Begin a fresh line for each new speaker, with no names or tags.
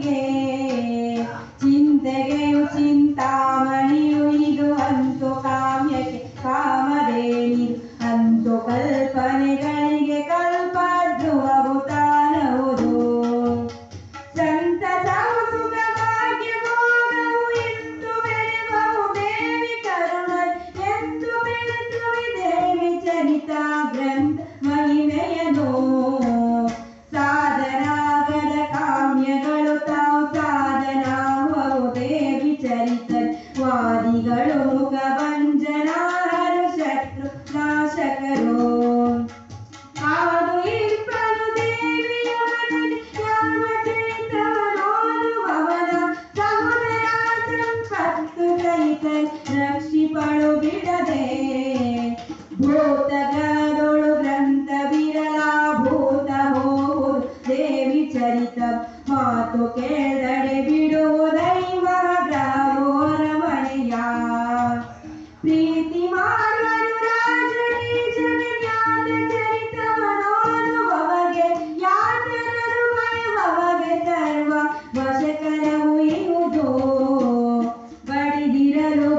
ಮಾತಿಗೆ ಚಿಂತೆಗೆಯು ಚಿಂತಾಮಣಿಯು ಇದು ಅಂತು ಕಾಮ್ಯಕ್ಕೆ ಕಾಮಧೇನಿದು ಅಂತು ಕಲ್ಪನೆಗಳಿಗೆ ಕಲ್ಪದ್ರುವವು ತಾನವುದು ಸಂತಸವು ಸುಖ ಭಾಗ್ಯ ಭೋಗವು ಎಂದು ಬೆಳೆವವು ದೇವಿ ಕರುಣೆ ಎಂದು ಬೆಳೆಸುವೆ ದೇವಿ ಚರಿತ ಗ್ರಂಥ ಮಹಿಮೆಯನು ಸಾಧನಾಗದ ಕಾಮ್ಯಗಳು ತಾವು ಸಾಧನಾಗುವವು ದೇವಿ ಚರಿತ ವಾದಿಗಳು ಮುಖ ಭಂಜನಾರು ಶತ್ರು ನಾಶಕರು ಆದು ಇರ್ಪನು ದೇವಿಯ ಮನದಿ ಯಾವ ಚರಿತವನೋದುವವನ ಸಹೋದರ ಸಂಪತ್ತು ಸಹಿತ ರಕ್ಷಿಪಳು ಬಿಡದೆ ಭೂತಗಳೊಳು ಗ್ರಂಥ ವಿರಲ ಭೂತ ಹೋಗುವುದು ದೇವಿ ಚರಿತ ಮಾತು ಕೇಳದೆ ಬಿಡುವುದೈವ ಗ್ರಹೋರಮಣೆಯ ಪ್ರೀತಿ ಮಾಡುವರು ರಾಜನೇ ಜಗನ್ಯಾತ ಚರಿತವನೋದುವವಗೆ ಯಾತನರು ಭಯವವಗೆ ಸರ್ವ ವಶಕರವು ಇರುವುದು ಬಡಿದಿರಲು